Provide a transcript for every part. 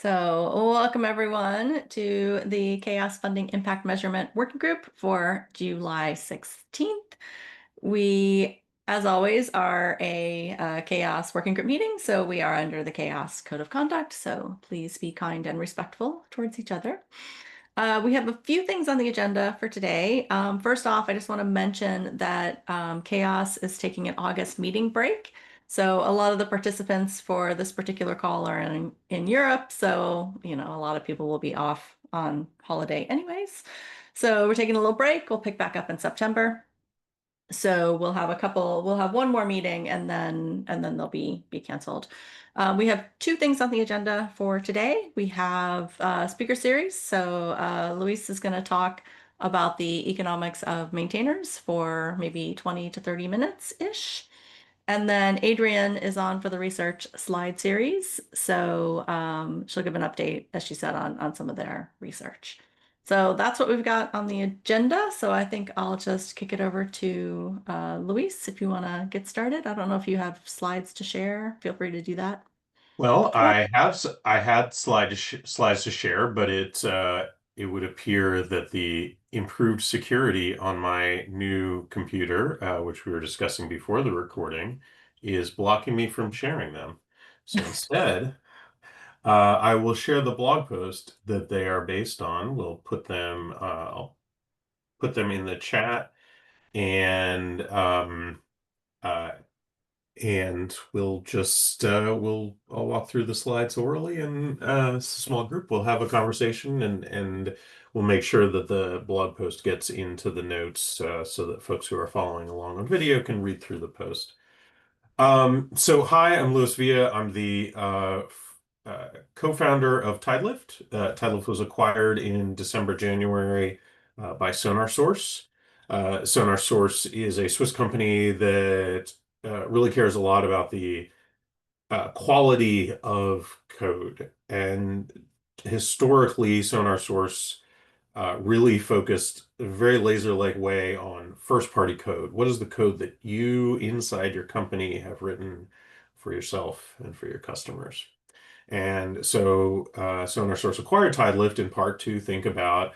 So, welcome everyone to the Chaos Funding Impact Measurement Working Group for July 16th. We, as always, are a Chaos Working Group meeting, so we are under the Chaos Code of Conduct, so please be kind and respectful towards each other. We have a few things on the agenda for today. First off, I just want to mention that Chaos is taking an August meeting break. So a lot of the participants for this particular call are in Europe. So, a lot of people will be off on holiday anyways. So we're taking a little break. We'll pick back up in September. So we'll have one more meeting and then they'll be canceled. We have two things on the agenda for today. We have a speaker series. So Luis is going to talk about the economics of maintainers for maybe 20 to 30 minutes-ish. And then Adrienne is on for the research slide series. So she'll give an update, as she said, on some of their research. So that's what we've got on the agenda. So I think I'll just kick it over to Luis if you want to get started. I don't know if you have slides to share. Feel free to do that. Well, Yep. I had slides to share, but it would appear that the improved security on my new computer, which we were discussing before the recording, is blocking me from sharing them. So instead, I will share the blog post that they are based on. I'll put them in the chat and uh, we'll just I'll walk through the slides orally, and it's a small group. We'll have a conversation, and we'll make sure that the blog post gets into the notes so that folks who are following along on video can read through the post. So hi, I'm Louis Villa. I'm the co-founder of TideLift. TideLift was acquired in December, January by SonarSource. SonarSource is a Swiss company that really cares a lot about the quality of code. And historically, SonarSource really focused a very laser-like way on first-party code. What is the code that you inside your company have written for yourself and for your customers? And so SonarSource acquired TideLift in part to think about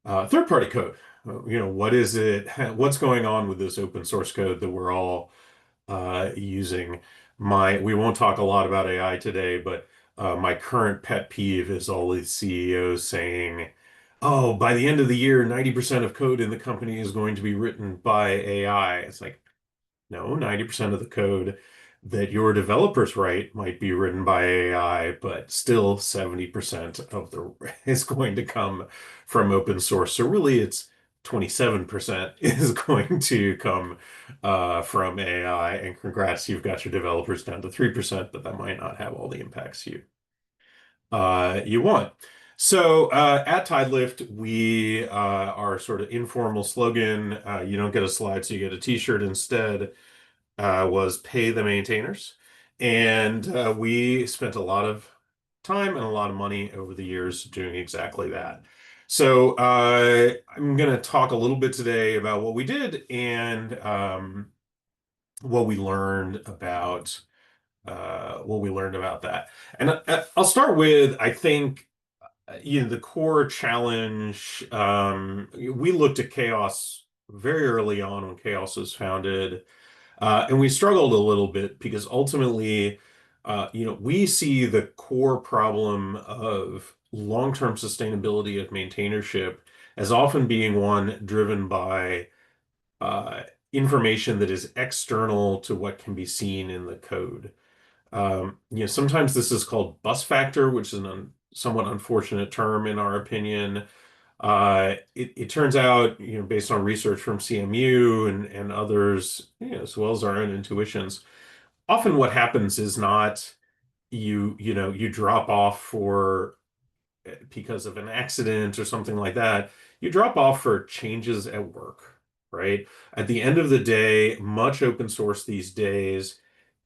third-party code. What is it? What's going on with this open source code that we're all using? We won't talk a lot about AI today, but my current pet peeve is all these CEOs saying, "Oh, by the end of the year, 90% of code in the company is going to be written by AI." It's like, no, 90% of the code that your developers write might be written by AI, but still 70% of the is going to come from open source. So really it's 27% is going to come from AI. And congrats, you've got your developers down to 3%, but that might not have all the impacts you want. So at TideLift, we our sort of informal slogan, you don't get a slide, so you get a t-shirt instead, was pay the maintainers. And we spent a lot of time and a lot of money over the years doing exactly that. So I'm going to talk a little bit today about what we did and what we learned about that. And I'll start with, I think, the core challenge. We looked at chaos very early on when chaos was founded. And we struggled a little bit because ultimately, we see the core problem of long-term sustainability of maintainership as often being one driven by uh, information that is external to what can be seen in the code. Sometimes this is called bus factor, which is a somewhat unfortunate term in our opinion. It turns out, based on research from CMU and others, as well as our own intuitions, often what happens is not you drop off for because of an accident or something like that. You drop off for changes at work, right? At the end of the day, much open source these days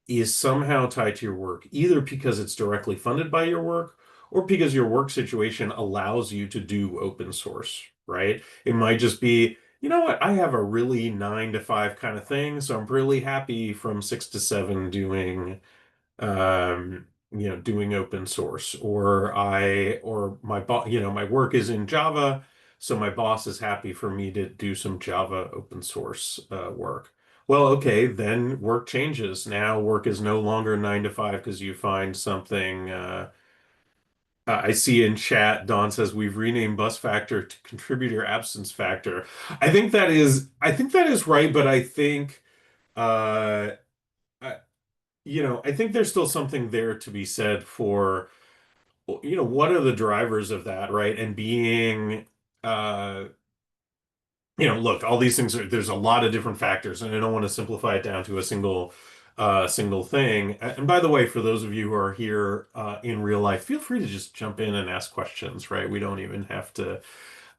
is somehow tied to your work, either because it's directly funded by your work or because your work situation allows you to do open source, right? It might just be, you know what, I have a really 9 to 5 kind of thing, so I'm really happy from 6 to 7 doing doing open source, or my boss, my work is in Java, so my boss is happy for me to do some Java open source work. Well, okay, then work changes. Now work is no longer 9 to 5 because you find something. I see in chat, Don says we've renamed bus factor to contributor absence factor. I think that is right, but uh, I, I think there's still something there to be said for, what are the drivers of that, right? And being, uh, look, all these things there's a lot of different factors, and I don't want to simplify it down to a single thing. And by the way, for those of you who are here in real life, feel free to just jump in and ask questions, right? We don't even have to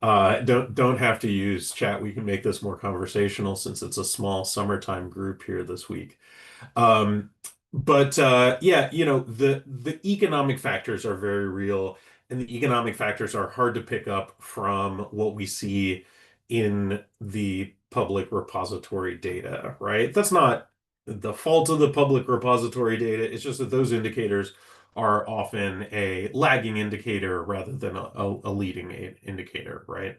don't have to use chat. We can make this more conversational since it's a small summertime group here this week. Um, but yeah, the economic factors are very real, and the economic factors are hard to pick up from what we see in the public repository data, right? That's not the fault of the public repository data. It's just that those indicators are often a lagging indicator rather than a leading indicator, right?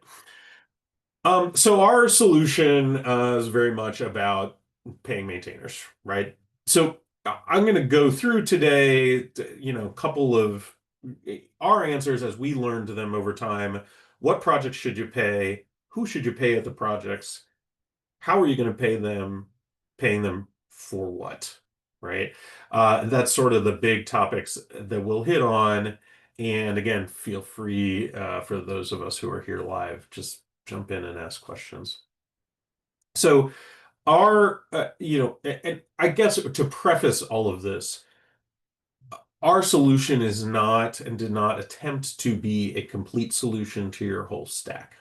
So our solution is very much about paying maintainers, right? So I'm going to go through today, a couple of our answers as we learned them over time. What projects should you pay? Who should you pay at the projects? How are you going to pay them? Paying them for what, right? That's sort of the big topics that we'll hit on. And again, feel free for those of us who are here live, just jump in and ask questions. So and I guess to preface all of this, our solution is not and did not attempt to be a complete solution to your whole stack.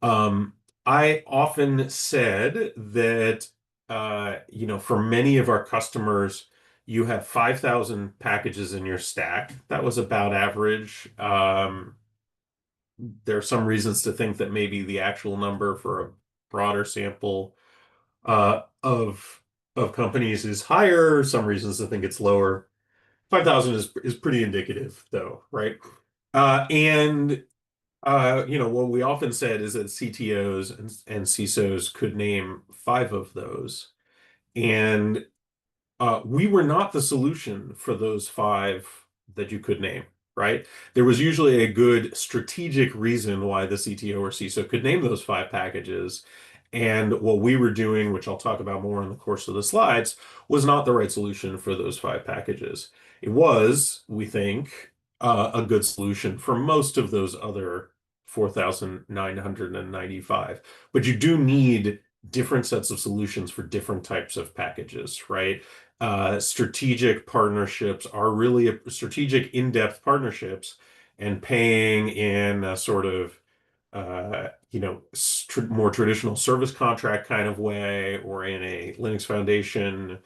Um, I often said that, for many of our customers, you have 5,000 packages in your stack. That was about average. There are some reasons to think that maybe the actual number for a broader sample of companies is higher. Some reasons to think it's lower. 5,000 is pretty indicative, though, right? And what we often said is that CTOs and CISOs could name five of those. And we were not the solution for those five that you could name, right? There was usually a good strategic reason why the CTO or CISO could name those five packages. And what we were doing, which I'll talk about more in the course of the slides, was not the right solution for those five packages. It was, we think, a good solution for most of those other 4,995. But you do need different sets of solutions for different types of packages, right? Strategic partnerships are really strategic in-depth partnerships, and paying in a sort of more traditional service contract kind of way, or in a Linux Foundation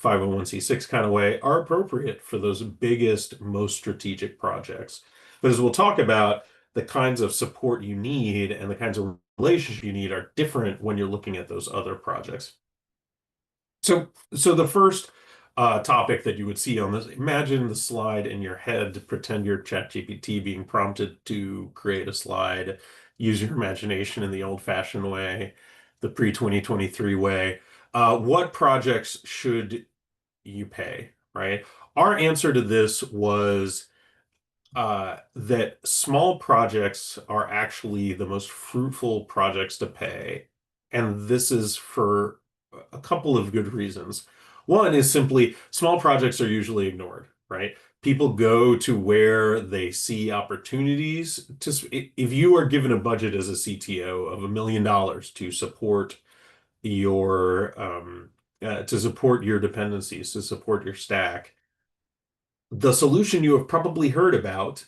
501(c)(6) kind of way, are appropriate for those biggest, most strategic projects. But as we'll talk about, the kinds of support you need and the kinds of relationship you need are different when you're looking at those other projects. So the first topic that you would see on this, imagine the slide in your head, pretend you're ChatGPT being prompted to create a slide, use your imagination in the old-fashioned way, the pre-2023 way. What projects should you pay, right? Our answer to this was that small projects are actually the most fruitful projects to pay. And this is for a couple of good reasons. One is simply small projects are usually ignored, right? People go to where they see opportunities if you are given a budget as a CTO of $1 million to support your dependencies, to support your stack, the solution you have probably heard about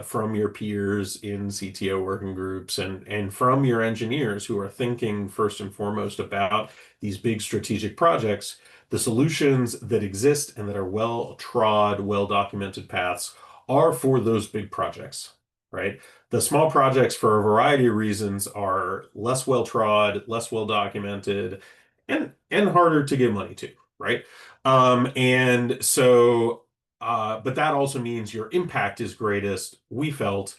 from your peers in CTO working groups, and from your engineers who are thinking first and foremost about these big strategic projects. The solutions that exist and that are well trod, well documented paths are for those big projects, right? The small projects, for a variety of reasons, are less well trod, less well documented, and harder to give money to, right? And so but that also means your impact is greatest, we felt,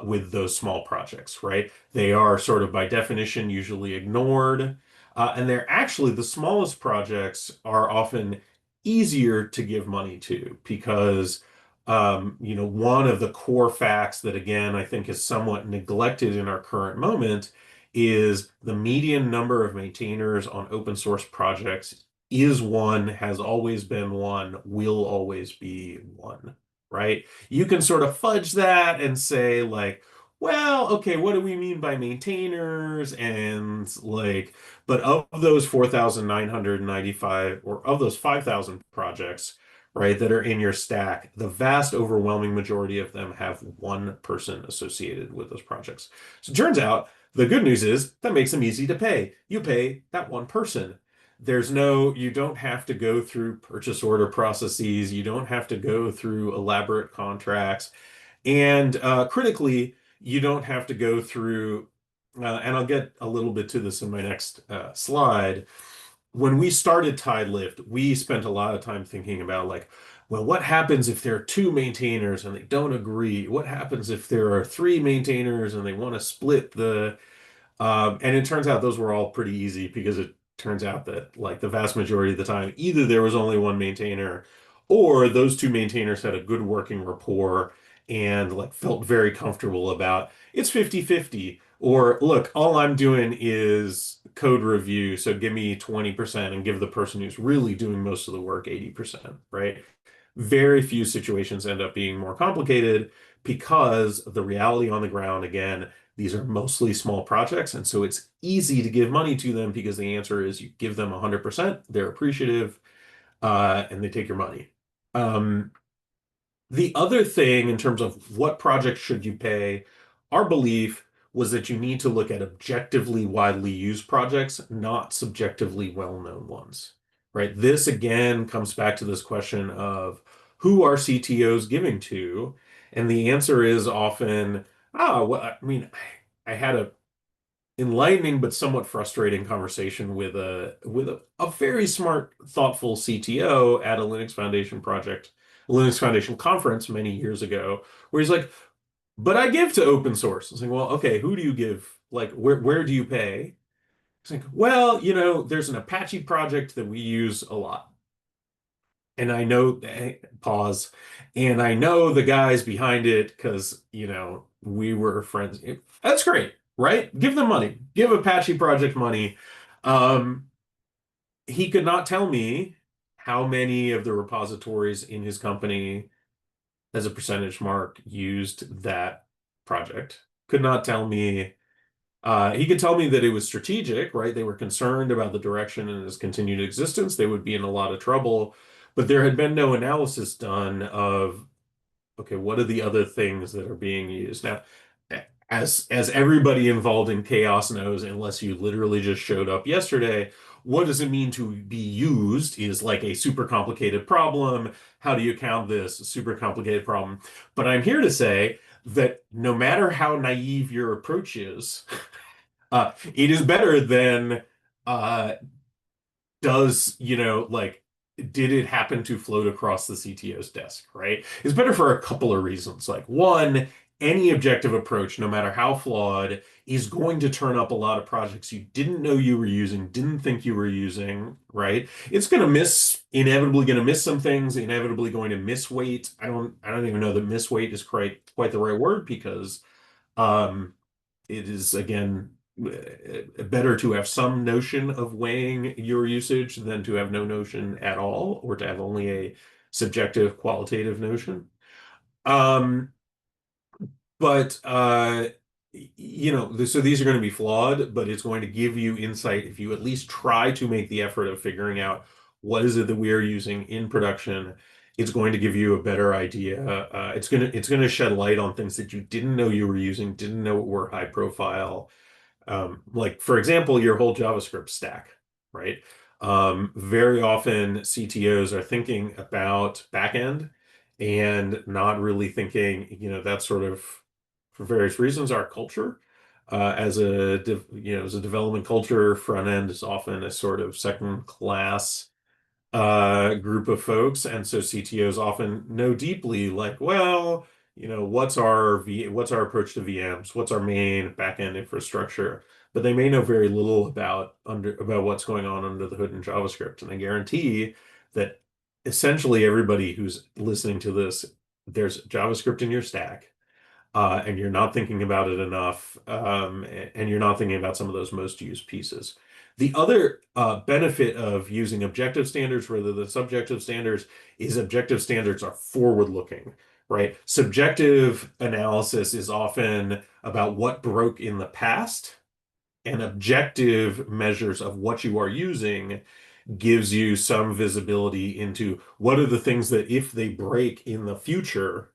with those small projects, right? They are sort of by definition usually ignored. And they're actually the smallest projects are often easier to give money to because, one of the core facts that, again, I think is somewhat neglected in our current moment is the median number of maintainers on open source projects is one, has always been one, will always be one, right? You can sort of fudge that and say, like, well, okay, what do we mean by maintainers? And like, but of those 4,995 or of those 5,000 projects, right, that are in your stack, the vast overwhelming majority of them have one person associated with those projects. So it turns out the good news is that makes them easy to pay. You pay that one person. You don't have to go through purchase order processes. You don't have to go through elaborate contracts. And critically, you don't have to go through, and I'll get a little bit to this in my next slide. When we started Tidelift, we spent a lot of time thinking about, like, well, what happens if there are two maintainers and they don't agree? What happens if there are three maintainers and they want to split and it turns out those were all pretty easy because it turns out that, like, the vast majority of the time, either there was only one maintainer or those two maintainers had a good working rapport and, like, felt very comfortable about it's 50-50. Or, look, all I'm doing is code review, so give me 20% and give the person who's really doing most of the work 80%, right? Very few situations end up being more complicated because the reality on the ground, again, these are mostly small projects, and so it's easy to give money to them because the answer is you give them 100%, they're appreciative, and they take your money. Um, the other thing in terms of what projects should you pay, our belief was that you need to look at objectively widely used projects, not subjectively well-known ones, right? This again comes back to this question of who are CTOs giving to? And the answer is often, well, I mean, I had a enlightening but somewhat frustrating conversation with a very smart, thoughtful CTO at a Linux Foundation project, a Linux Foundation conference many years ago, where he's like, "But I give to open source." I was like, "Well, okay, who do you give? Like, where do you pay?" He's like, "Well, there's an Apache project that we use a lot." And I know, pause, and I know the guys behind it because, we were friends. That's great, right? Give them money. Give Apache Project money. Um, he could not tell me how many of the repositories in his company, as a percentage mark, used that project. Could not tell me. He could tell me that it was strategic, right? They were concerned about the direction and its continued existence. They would be in a lot of trouble. But there had been no analysis done of, okay, what are the other things that are being used? Now, as everybody involved in chaos knows, unless you literally just showed up yesterday, what does it mean to be used is like a super complicated problem. How do you count this? A super complicated problem. But I'm here to say that no matter how naive your approach is, it is better than uh, like, did it happen to float across the CTO's desk, right? It's better for a couple of reasons. Like, one, any objective approach, no matter how flawed, is going to turn up a lot of projects you didn't know you were using, didn't think you were using, right? It's going to inevitably going to miss some things, inevitably going to miss weight. I don't even know that miss weight is quite the right word because um, it is, again, better to have some notion of weighing your usage than to have no notion at all, or to have only a subjective qualitative notion. Um, but so these are going to be flawed, but it's going to give you insight if you at least try to make the effort of figuring out what is it that we are using in production. It's going to give you a better idea. It's going to shed light on things that you didn't know you were using, didn't know were high profile. Like, for example, your whole JavaScript stack, right? Very often CTOs are thinking about backend and not really thinking, that's sort of, for various reasons, our culture. As a development culture, front end is often a sort of second class group of folks, and so CTOs often know deeply, like, well, what's our approach to VMs? What's our main backend infrastructure? But they may know very little about what's going on under the hood in JavaScript. And I guarantee that essentially everybody who's listening to this, there's JavaScript in your stack, and you're not thinking about it enough, and you're not thinking about some of those most used pieces. The other benefit of using objective standards rather than subjective standards is objective standards are forward-looking, right? Subjective analysis is often about what broke in the past, and objective measures of what you are using gives you some visibility into what are the things that if they break in the future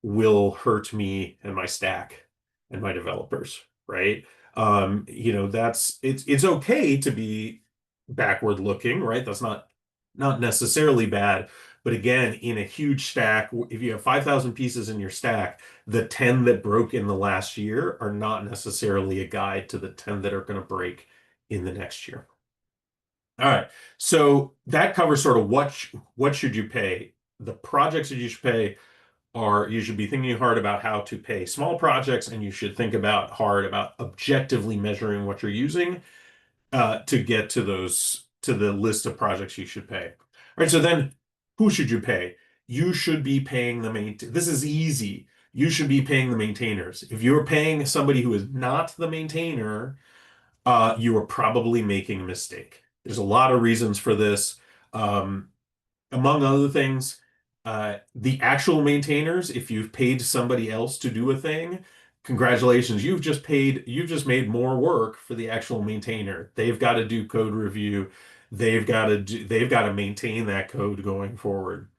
will hurt me and my stack and my developers, right? That's it's okay to be backward looking, right? That's not necessarily bad. But again, in a huge stack, if you have 5,000 pieces in your stack, the 10 that broke in the last year are not necessarily a guide to the 10 that are going to break in the next year. All right. So that covers sort of what should you pay, the projects that you should pay, are you should be thinking hard about how to pay small projects, and you should think about hard about objectively measuring what you're using to get to the list of projects you should pay. All right, so then who should you pay? You should be paying the This is easy. You should be paying the maintainers. If you're paying somebody who is not the maintainer, you are probably making a mistake. There's a lot of reasons for this. Um, Among other things, the actual maintainers, if you've paid somebody else to do a thing, congratulations, you've just made more work for the actual maintainer. They've got to do code review. They've got to maintain that code going forward.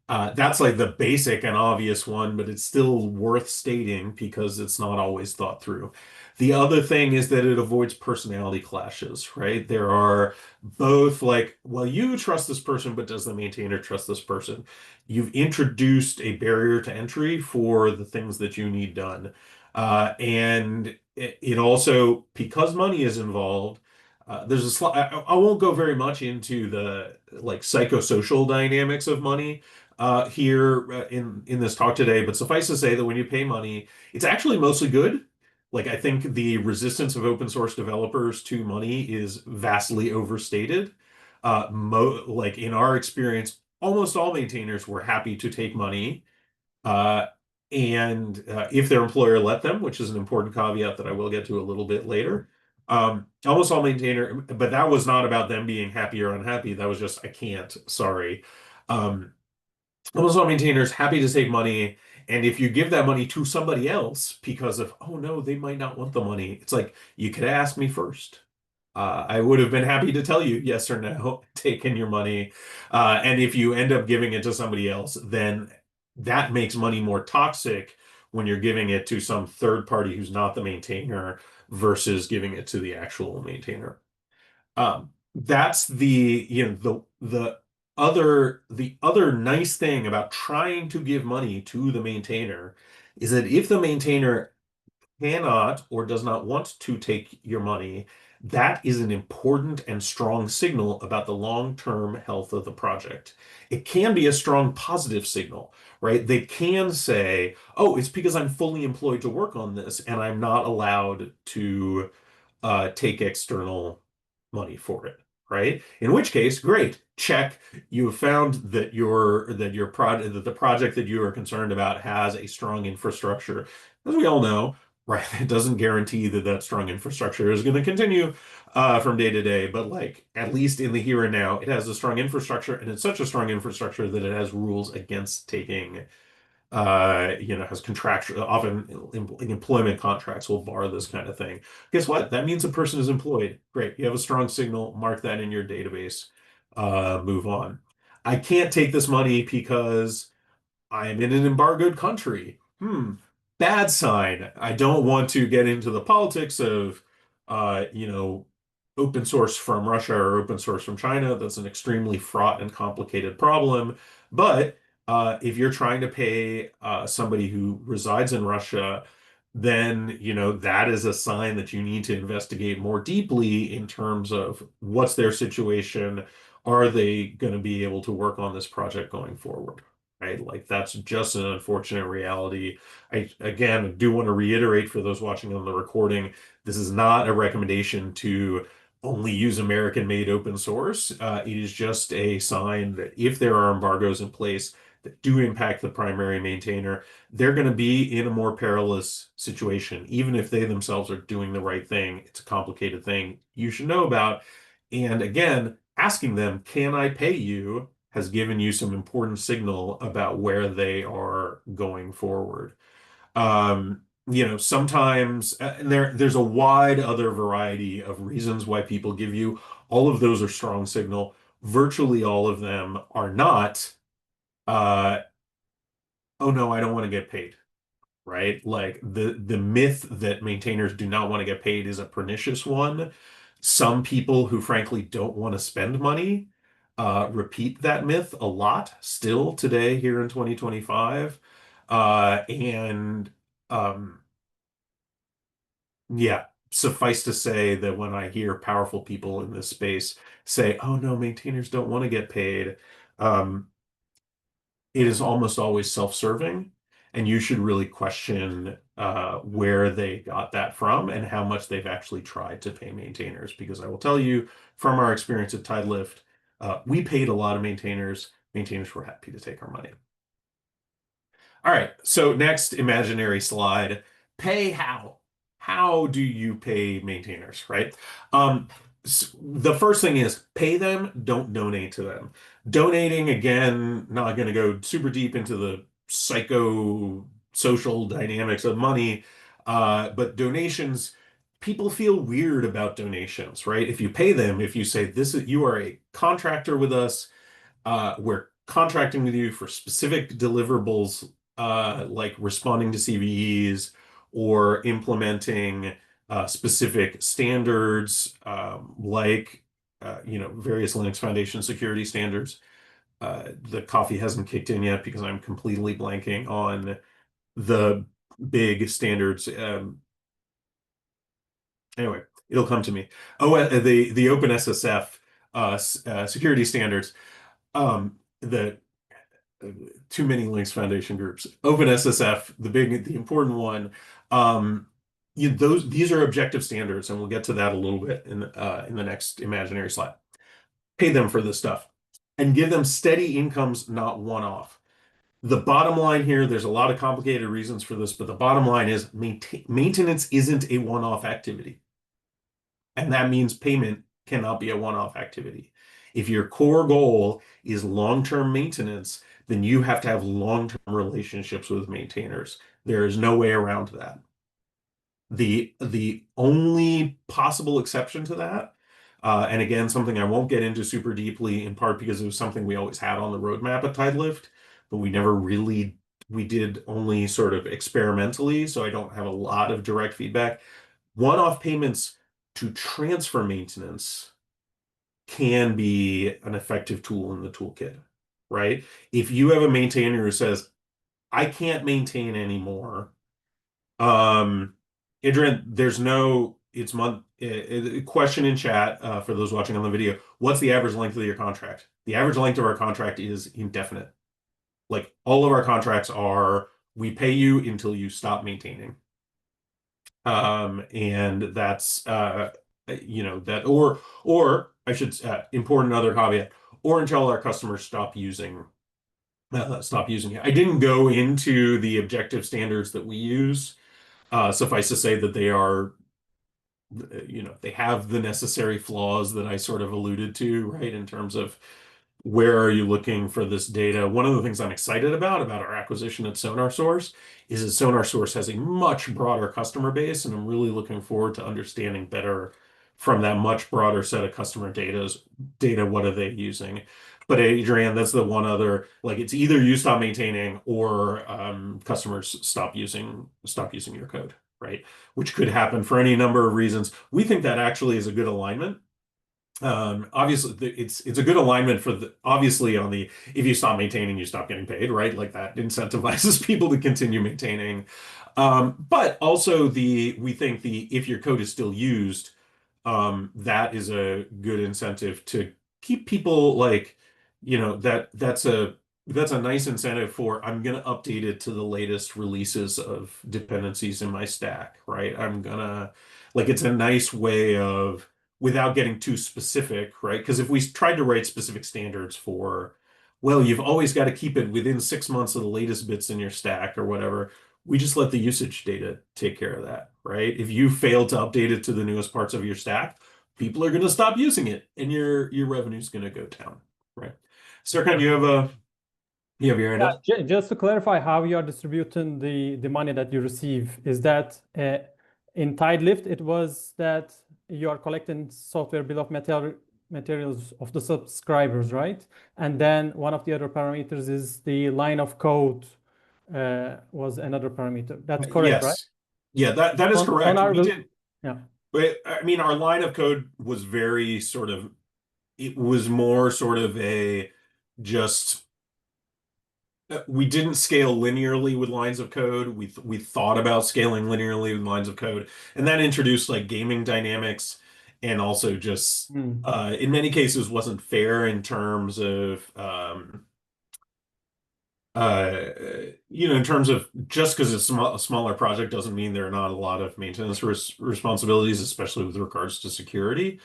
That's like the basic and obvious one, but it's still worth stating because it's not always thought through. The other thing is that it avoids personality clashes, right? There are both like, well, you trust this person, but does the maintainer trust this person? You've introduced a barrier to entry for the things that you need done. And it also, because money is involved, there's a I won't go very much into the like psychosocial dynamics of money here in this talk today, but suffice to say that when you pay money, it's actually mostly good. Like I think the resistance of open source developers to money is vastly overstated. Like in our experience, almost all maintainers were happy to take money, uh, and if their employer let them, which is an important caveat that I will get to a little bit later. Almost all maintainer, but that was not about them being happy or unhappy. That was just I can't, sorry. Um, Almost all maintainers happy to take money, and if you give that money to somebody else because of, oh no, they might not want the money, it's like you could ask me first. I would have been happy to tell you yes or no, taking your money. And if you end up giving it to somebody else, then that makes money more toxic when you're giving it to some third party who's not the maintainer versus giving it to the actual maintainer. That's the other nice thing about trying to give money to the maintainer is that if the maintainer cannot or does not want to take your money, that is an important and strong signal about the long-term health of the project. It can be a strong positive signal, right? They can say, oh, it's because I'm fully employed to work on this and I'm not allowed to take external money for it, right? In which case, great, check. You have found that your project that the project that you are concerned about has a strong infrastructure. As we all know, right, it doesn't guarantee that that strong infrastructure is going to continue from day to day, but like at least in the here and now, it has a strong infrastructure, and it's such a strong infrastructure that it has rules against taking has contractual, often employment contracts will bar this kind of thing. Guess what? That means a person is employed. Great. You have a strong signal. Mark that in your database. Move on. I can't take this money because I'm in an embargoed country. Bad sign. I don't want to get into the politics of, uh, you know, open source from Russia or open source from China. That's an extremely fraught and complicated problem. But if you're trying to pay somebody who resides in Russia, then, that is a sign that you need to investigate more deeply in terms of what's their situation, are they going to be able to work on this project going forward? Right? Like that's just an unfortunate reality. I again do want to reiterate for those watching on the recording, this is not a recommendation to only use American-made open source. It is just a sign that if there are embargoes in place that do impact the primary maintainer, they're going to be in a more perilous situation, even if they themselves are doing the right thing. It's a complicated thing you should know about. And again, asking them, can I pay you, has given you some important signal about where they are going forward. Sometimes and there's a wide other variety of reasons why people give you. All of those are strong signal. Virtually all of them are not, uh, oh no, I don't want to get paid, right? Like the myth that maintainers do not want to get paid is a pernicious one. Some people who frankly don't want to spend money repeat that myth a lot still today here in 2025. And Yeah, suffice to say that when I hear powerful people in this space say, "Oh no, maintainers don't want to get paid," um, it is almost always self-serving, and you should really question where they got that from and how much they've actually tried to pay maintainers. Because I will tell you from our experience at Tidelift, we paid a lot of maintainers. Maintainers were happy to take our money. All right, so next imaginary slide. Pay how? How do you pay maintainers, right? The first thing is pay them, don't donate to them. Donating, again, not going to go super deep into the psycho social dynamics of money, but donations, people feel weird about donations, right? If you pay them, if you say this is you are a contractor with us, we're contracting with you for specific deliverables, like responding to CVEs or implementing specific standards, various Linux Foundation security standards. The coffee hasn't kicked in yet because I'm completely blanking on the big standards. Anyway, it'll come to me. Oh, the OpenSSF security standards. The too many Linux Foundation groups. OpenSSF, the important one. Um, these are objective standards, and we'll get to that a little bit in the next imaginary slide. Pay them for this stuff, and give them steady incomes, not one-off. The bottom line here, there's a lot of complicated reasons for this, but the bottom line is maintenance isn't a one-off activity. And that means payment cannot be a one-off activity. If your core goal is long-term maintenance, then you have to have long-term relationships with maintainers. There is no way around that. The only possible exception to that, and again, something I won't get into super deeply, in part because it was something we always had on the roadmap at Tidelift, but we did only sort of experimentally, so I don't have a lot of direct feedback. One-off payments to transfer maintenance can be an effective tool in the toolkit, right? If you have a maintainer who says, I can't maintain anymore, um, Adrian, there's no, it's month, question in chat for those watching on the video. What's the average length of your contract? The average length of our contract is indefinite. Like all of our contracts are, we pay you until you stop maintaining. And that's that or I should important other caveat, or until our customers stop using it. I didn't go into the objective standards that we use. Suffice to say that they are, they have the necessary flaws that I sort of alluded to, right? In terms of where are you looking for this data? One of the things I'm excited about our acquisition at SonarSource is that SonarSource has a much broader customer base, and I'm really looking forward to understanding better from that much broader set of customer data, what are they using? But Adrian, that's the one other, like it's either you stop maintaining or customers stop using your code, right? Which could happen for any number of reasons. We think that actually is a good alignment. Obviously it's a good alignment for the obviously on the if you stop maintaining, you stop getting paid, right? Like that incentivizes people to continue maintaining. But also we think if your code is still used, that is a good incentive keep people like, that's a nice incentive for I'm gonna update it to the latest releases of dependencies in my stack, right? I'm gonna like it's a nice way of without getting too specific, right? Because if we tried to write specific standards for, well, you've always got to keep it within 6 months of the latest bits in your stack or whatever, we just let the usage data take care of that, right? If you fail to update it to the newest parts of your stack, people are going to stop using it, and your revenue is going to go down, right? Serkan, you have your hand Yeah, up? just to clarify how you are distributing the money that you receive, is that in TideLift, it was that you are collecting software bill of materials of the subscribers, right? And then one of the other parameters is the line of code was another parameter. That's correct, right? Yes. Yeah, that is On correct. our We bill, did, yeah. but I mean, our line of code was very sort of, it was more sort of a just we didn't scale linearly with lines of code. We thought about scaling linearly with lines of code, and that introduced like gaming dynamics, and also just Hmm. in many cases wasn't fair in terms of in terms of just because it's a smaller project doesn't mean there are not a lot of maintenance responsibilities, especially with regards to security.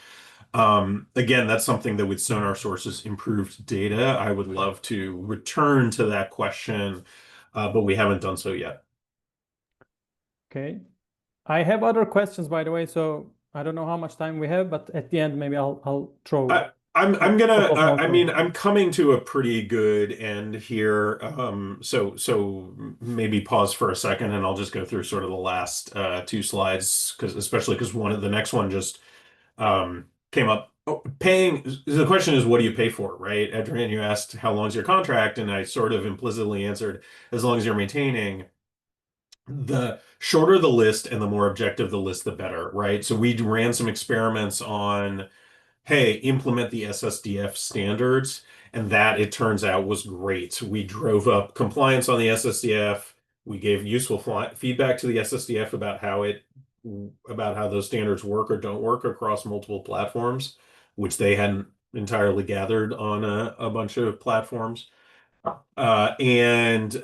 Again, that's something that with Sonar Source's improved data, I would love to return to that question, but we haven't done so yet. Okay. I have other questions, by the way, so I don't know how much time we have, but at the end, maybe I'll throw I'm a gonna couple of more I mean questions. I'm coming to a pretty good end here. So maybe pause for a second and I'll just go through sort of the last two slides because especially because one of the next one just came up. Oh, paying the question is what do you pay for, right? Adrian, you asked how long's your contract, and I sort of implicitly answered as long as you're maintaining. The shorter the list and the more objective the list, the better, right? So we ran some experiments on hey, implement the SSDF standards. And that, it turns out, was great. We drove up compliance on the SSDF. We gave useful feedback to the SSDF about how those standards work or don't work across multiple platforms, which they hadn't entirely gathered on a bunch of platforms. And it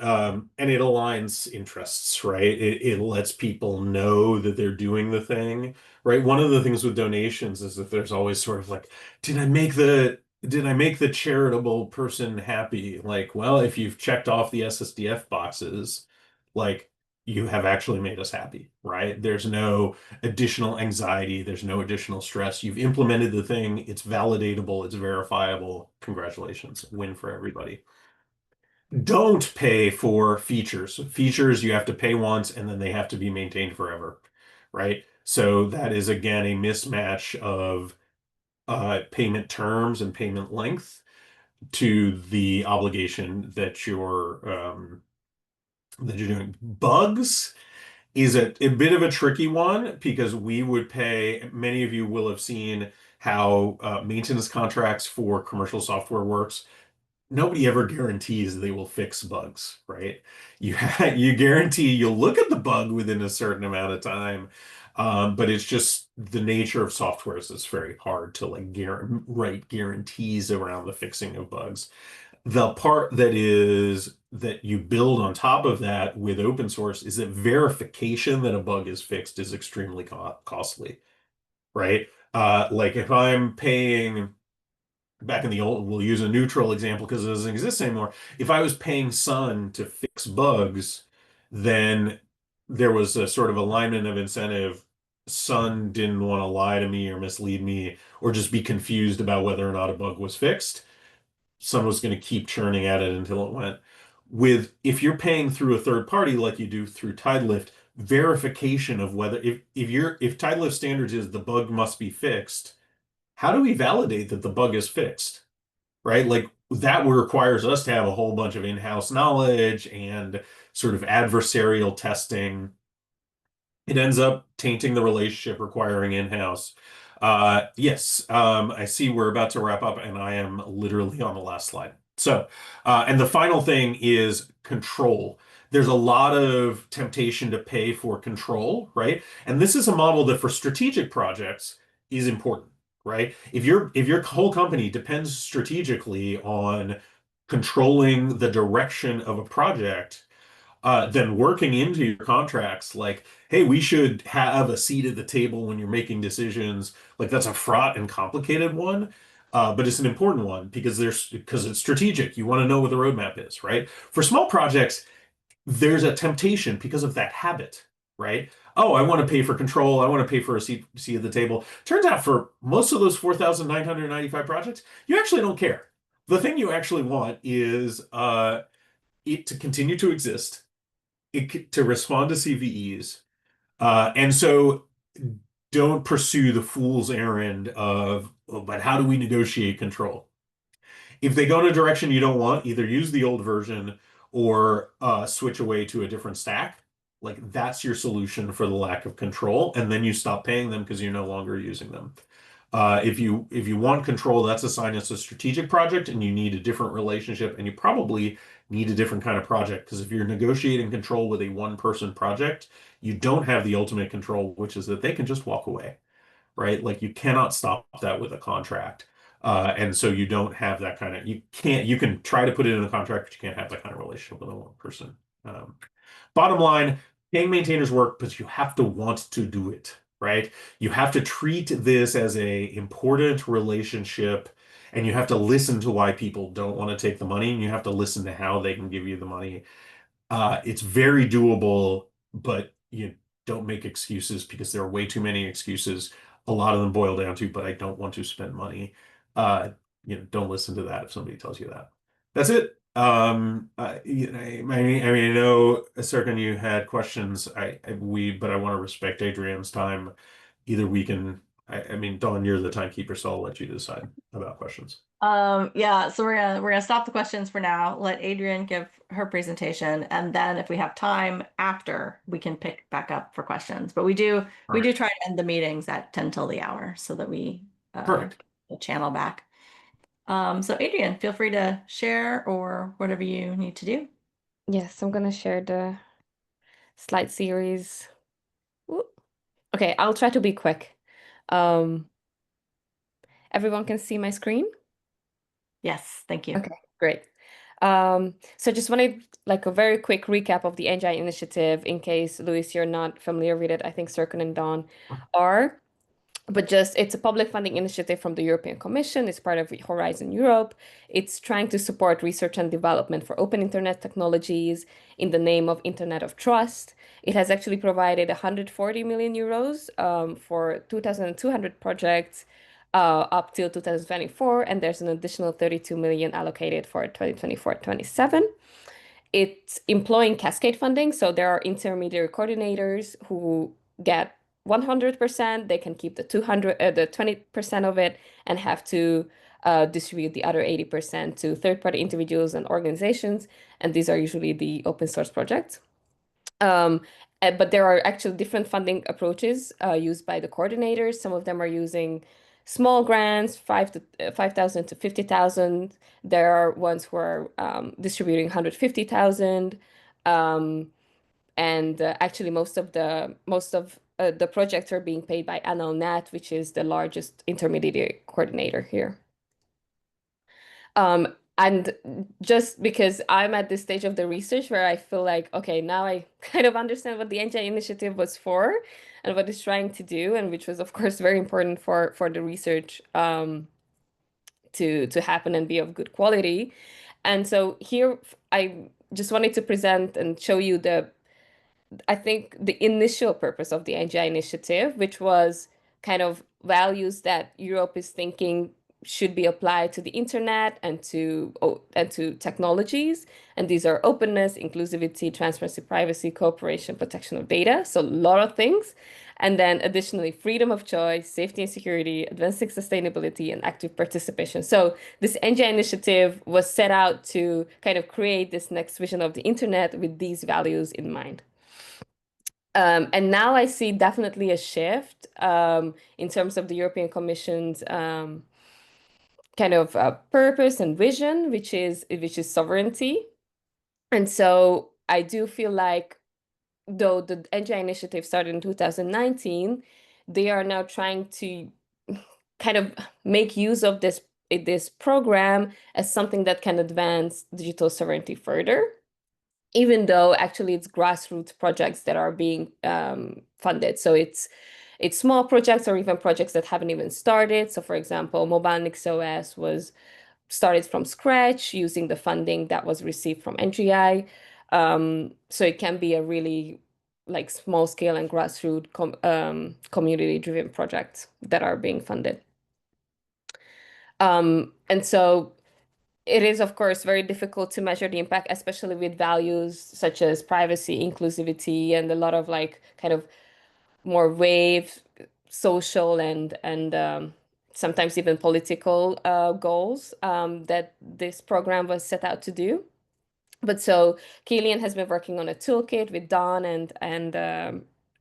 aligns interests, right? It lets people know that they're doing the thing, right? One of the things with donations is that there's always sort of like, did I make the charitable person happy? Like, well, if you've checked off the SSDF boxes, like you have actually made us happy, right? There's no additional anxiety, there's no additional stress. You've implemented the thing, it's validatable, it's verifiable. Congratulations, win for everybody. Don't pay for features. Features you have to pay once and then they have to be maintained forever, right? So that is again a mismatch of payment terms and payment length to the obligation that you're doing. Bugs is a bit of a tricky one because we would pay, many of you will have seen how maintenance contracts for commercial software works. Nobody ever guarantees they will fix bugs, right? You guarantee you'll look at the bug within a certain amount of time, but it's just the nature of software is it's very hard to like write guarantees around the fixing of bugs. The part that you build on top of that with open source is that verification that a bug is fixed is extremely costly, right? Like if I'm paying back in the old, we'll use a neutral example because it doesn't exist anymore. If I was paying Sun to fix bugs, then there was a sort of alignment of incentive. Sun didn't want to lie to me or mislead me or just be confused about whether or not a bug was fixed. Sun was going to keep churning at it until it went. If you're paying through a third party like you do through TideLift, verification of whether if TideLift standards is the bug must be fixed, how do we validate that the bug is fixed? Right? Like that requires us to have a whole bunch of in-house knowledge and sort of adversarial testing. It ends up tainting the relationship, requiring in-house. Yes, I see we're about to wrap up, and I am literally on the last slide. So, and the final thing is control. There's a lot of temptation to pay for control, right? And this is a model that for strategic projects is important, right? If your whole company depends strategically on controlling the direction of a project, then working into your contracts like, hey, we should have a seat at the table when you're making decisions, like that's a fraught and complicated one. But it's an important one because it's strategic. You want to know what the roadmap is, right? For small projects, there's a temptation because of that habit, right? Oh, I want to pay for control. I want to pay for a seat at the table. Turns out for most of those 4,995 projects, you actually don't care. The thing you actually want is it to continue to exist, to respond to CVEs, and so don't pursue the fool's errand of, oh, but how do we negotiate control? If they go in a direction you don't want, either use the old version or switch away to a different stack. Like that's your solution for the lack of control, and then you stop paying them because you're no longer using them. If you want control, that's a sign it's a strategic project, and you need a different relationship, and you probably need a different kind of project because if you're negotiating control with a one-person project, you don't have the ultimate control, which is that they can just walk away, right? Like you cannot stop that with a contract. And so you don't have that kind of, you can try to put it in a contract, but you can't have that kind of relationship with a one person. Um, Bottom line, paying maintainers work, but you have to want to do it, right? You have to treat this as a important relationship, and you have to listen to why people don't want to take the money, and you have to listen to how they can give you the money. It's very doable, but you don't make excuses because there are way too many excuses. A lot of them boil down to, but I don't want to spend money. Don't listen to that if somebody tells you that. That's it. I know, Serkan, you had questions. But I want to respect Adrian's time. Either we can, Dawn, you're the timekeeper, so I'll let you decide about questions. Yeah, so we're gonna stop the questions for now, let Adrian give her presentation, and then if we have time after, we can pick back up for questions. But we do try to end the meetings at 10 till the hour so that we Perfect. channel back. So Adrian, feel free to share or whatever you need to do. Yes, I'm gonna share the slide series. Ooh. Okay, I'll try to be quick. Everyone can see my screen? Yes, thank you. Okay, great. So just wanted like a very quick recap of the NGI initiative in case, Luis, you're not familiar with it. I think Serkan and Don are. But just it's a public funding initiative from the European Commission. It's part of Horizon Europe. It's trying to support research and development for open internet technologies in the name of Internet of Trust. It has actually provided 140 million euros for 2,200 projects up till 2024, and there's an additional 32 million allocated for 2024-27. It's employing cascade funding, so there are intermediary coordinators who get 100%. They can keep the 20% of it and have to distribute the other 80% to third-party individuals and organizations. And these are usually the open source projects. But there are actually different funding approaches used by the coordinators. Some of them are using small grants, 5,000 to 50,000. There are ones who are distributing 150,000. And actually, most of the projects are being paid by NLNet, which is the largest intermediary coordinator here. And just because I'm at this stage of the research where I feel like, okay, now I kind of understand what the NGI initiative was for and what it's trying to do, and which was, of course, very important for the research to happen and be of good quality. And so here I just wanted to present and show you I think the initial purpose of the NGI initiative, which was kind of values that Europe is thinking should be applied to the internet and to technologies. And these are openness, inclusivity, transparency, privacy, cooperation, protection of data. So a lot of things. And then additionally, freedom of choice, safety and security, advancing sustainability, and active participation. So this NGI initiative was set out to kind of create this next vision of the internet with these values in mind. And now I see definitely a shift in terms of the European Commission's kind of purpose and vision, which is sovereignty. And so I do feel like, though the NGI initiative started in 2019, they are now trying to kind of make use of this program as something that can advance digital sovereignty further, even though actually it's grassroots projects that are being funded. So it's small projects or even projects that haven't even started. So for example, Mobile CHAOSS was started from scratch using the funding that was received from NGI. So it can be a really like small scale and grassroots community driven projects that are being funded. And so it is, of course, very difficult to measure the impact, especially with values such as privacy, inclusivity, and a lot of like kind of more wave social and sometimes even political goals that this program was set out to do. But so Killian has been working on a toolkit with Don and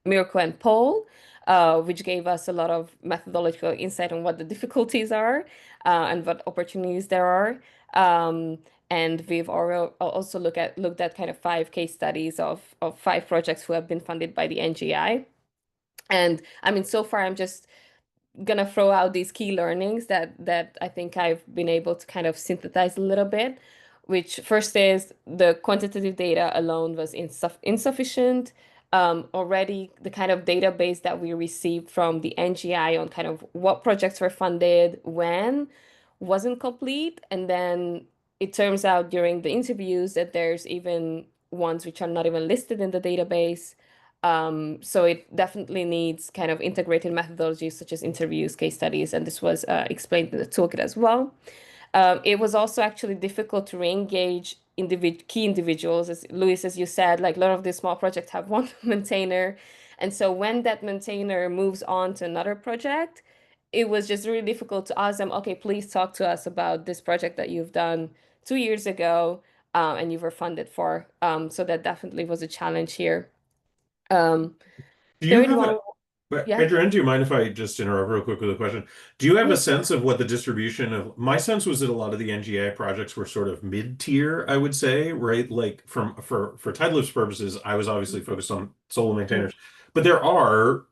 Mirko and Paul, which gave us a lot of methodological insight on what the difficulties are and what opportunities there are. And we've also looked at kind of 5 case studies of 5 projects who have been funded by the NGI. And I mean, so far I'm just gonna throw out these key learnings that I think I've been able to kind of synthesize a little bit, which first is the quantitative data alone was insufficient. Already the kind of database that we received from the NGI on kind of what projects were funded when wasn't complete. And then it turns out during the interviews that there's even ones which are not even listed in the database. So it definitely needs kind of integrated methodologies such as interviews, case studies, and this was explained in the toolkit as well. It was also actually difficult to re-engage key individuals. As Luis, as you said, like a lot of these small projects have one maintainer. And so when that maintainer moves on to another project, it was just really difficult to ask them, okay, please talk to us about this project that you've done 2 years ago and you were funded for. So that definitely was a challenge here. Do you Third have one, a, but yeah. Adrienne, do you mind if I just interrupt real quick with a question? Do you have Yeah. a sense of what the distribution of, my sense was that a lot of the NGI projects were sort of mid-tier, I would say, right? Like for Tidelift's purposes, I was obviously focused on solo Mm. maintainers, but there are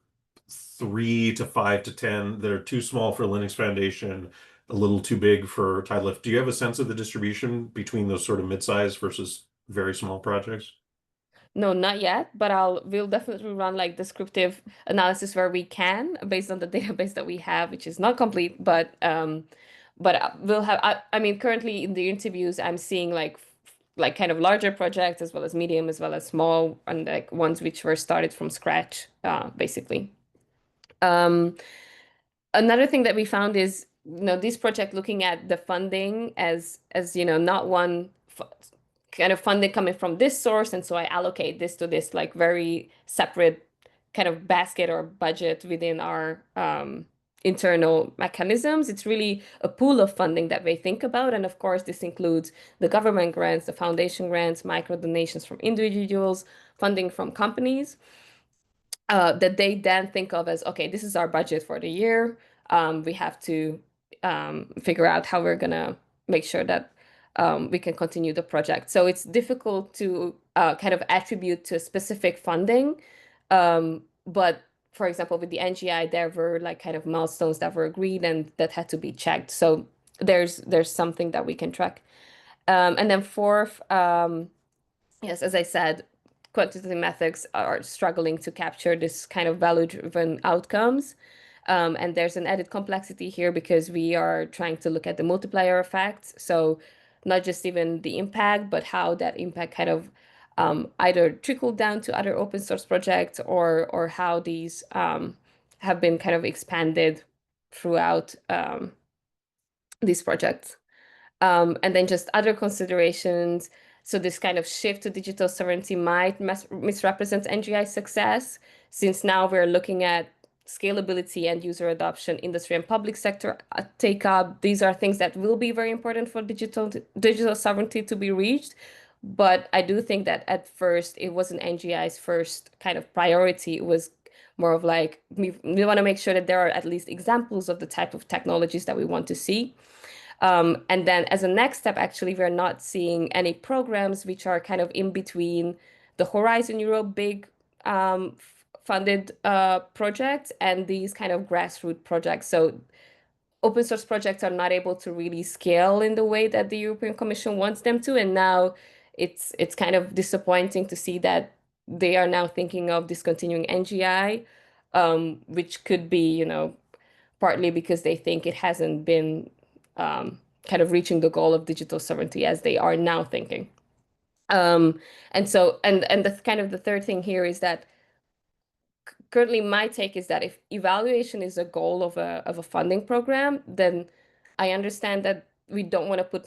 3 to 5 to 10 that are too small for Linux Foundation, a little too big for Tidelift. Do you have a sense of the distribution between those sort of mid-size versus very small projects? No, not yet, but we'll definitely run like descriptive analysis where we can based on the database that we have, which is not complete, but we'll have I mean currently in the interviews I'm seeing like kind of larger projects as well as medium as well as small and like ones which were started from scratch basically. Um Another thing that we found is, this project looking at the funding as not one kind of funding coming from this source, and so I allocate this to this like very separate kind of basket or budget within our internal mechanisms. It's really a pool of funding that they think about, and of course this includes the government grants, the foundation grants, micro donations from individuals, funding from companies that they then think of as, okay, this is our budget for the year. We have to figure out how we're gonna make sure that we can continue the project. So it's difficult to kind of attribute to specific funding. But for example, with the NGI, there were like kind of milestones that were agreed and that had to be checked. So there's something that we can track. And then fourth, yes, as I said, quantitative methods are struggling to capture this kind of value-driven outcomes. And there's an added complexity here because we are trying to look at the multiplier effects. So not just even the impact, but how that impact kind of either trickled down to other open source projects or how these have been kind of expanded throughout these projects. And then just other considerations. So this kind of shift to digital sovereignty might misrepresent NGI success, since now we're looking at scalability and user adoption, industry and public sector take up. These are things that will be very important for digital sovereignty to be reached. But I do think that at first it wasn't NGI's first kind of priority. It was more of like, we want to make sure that there are at least examples of the type of technologies that we want to see. And then as a next step, actually, we're not seeing any programs which are kind of in between the Horizon Europe big funded projects and these kind of grassroots projects. So open source projects are not able to really scale in the way that the European Commission wants them to. And now it's kind of disappointing to see that they are now thinking of discontinuing NGI, which could be, you know, partly because they think it hasn't been kind of reaching the goal of digital sovereignty as they are now thinking. And so, and the kind of the third thing here is that currently my take is that if evaluation is a goal of a funding program, then I understand that we don't want to put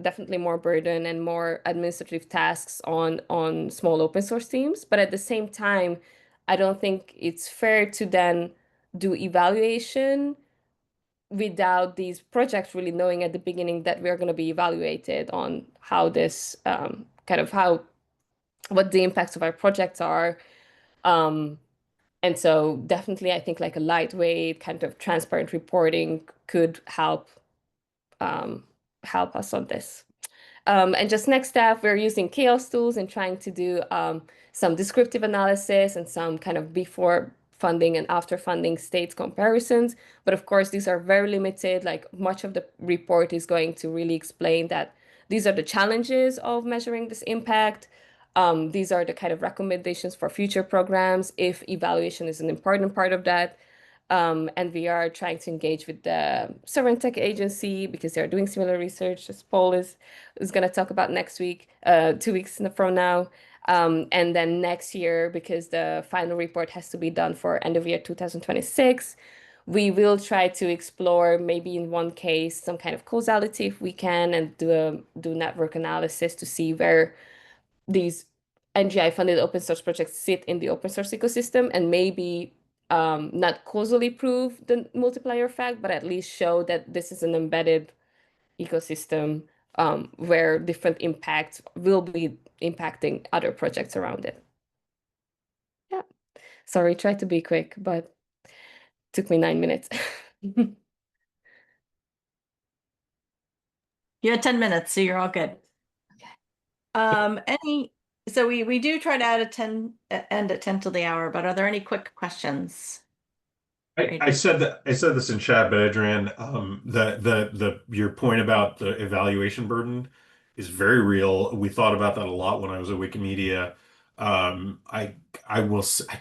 definitely more burden and more administrative tasks on small open source teams. But at the same time, I don't think it's fair to then do evaluation without these projects really knowing at the beginning that we're going to be evaluated on how this what the impacts of our projects are. And so definitely, I think like a lightweight kind of transparent reporting could help help us on this. And just next step, we're using CHAOSS tools and trying to do some descriptive analysis and some kind of before funding and after funding states comparisons. But of course, these are very limited. Like much of the report is going to really explain that these are the challenges of measuring this impact. These are the kind of recommendations for future programs if evaluation is an important part of that. And we are trying to engage with the Sovereign Tech Agency because they're doing similar research as Paul is going to talk about next week, 2 weeks from now. And then next year, because the final report has to be done for end of year 2026, we will try to explore maybe in one case some kind of causality if we can and do network analysis to see where these NGI-funded open source projects sit in the open source ecosystem and maybe not causally prove the multiplier effect, but at least show that this is an embedded ecosystem where different impacts will be impacting other projects around it. Yeah. Sorry, tried to be quick, but took me 9 minutes. You had 10 minutes, so you're all good. Okay. So we do try to end at 10 till the hour, but are there any quick questions? I said this in chat, but Adrian, your point about the evaluation burden is very real. We thought about that a lot when I was at Wikimedia. I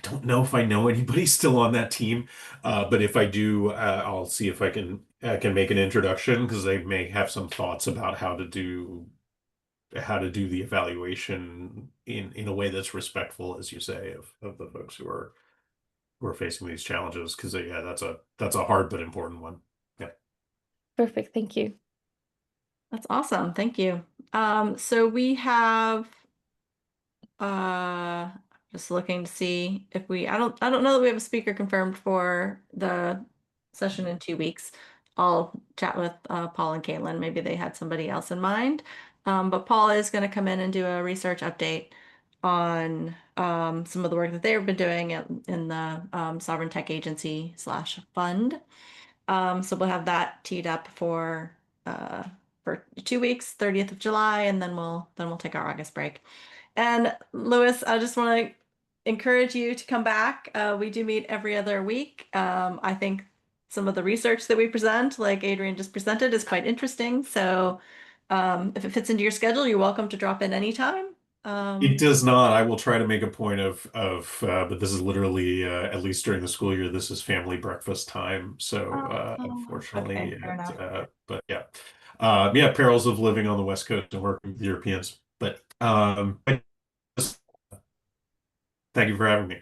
don't know if I know anybody still on that team, but if I do, I'll see if I can make an introduction because they may have some thoughts about how to do the evaluation in a way that's respectful, as you say, of the folks who are facing these challenges, because yeah, that's a hard but important one. Yeah. Perfect. Thank you. That's awesome. Thank you. So we have just looking to see if I don't know that we have a speaker confirmed for the session in 2 weeks. I'll chat with Paul and Caitlin. Maybe they had somebody else in mind. But Paul is going to come in and do a research update on some of the work that they've been doing in the Sovereign Tech Agency /fund. So we'll have that teed up for 2 weeks, 30th of July, and then we'll take our August break. And Louis, I just want to encourage you to come back. We do meet every other week. I think some of the research that we present, like Adrian just presented, is quite interesting. So if it fits into your schedule, you're welcome to drop in anytime. It does not. I will try to make a point but this is literally, at least during the school year, this is family breakfast time. So, unfortunately, okay, fair enough. but yeah. Perils of living on the West Coast and working with Europeans. But, thank you for having me.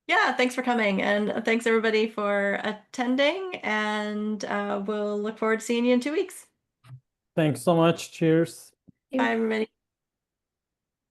Yeah, thanks for coming, and thanks everybody for attending, and we'll look forward to seeing you in 2 weeks. Thanks so much. Cheers. Bye, everybody.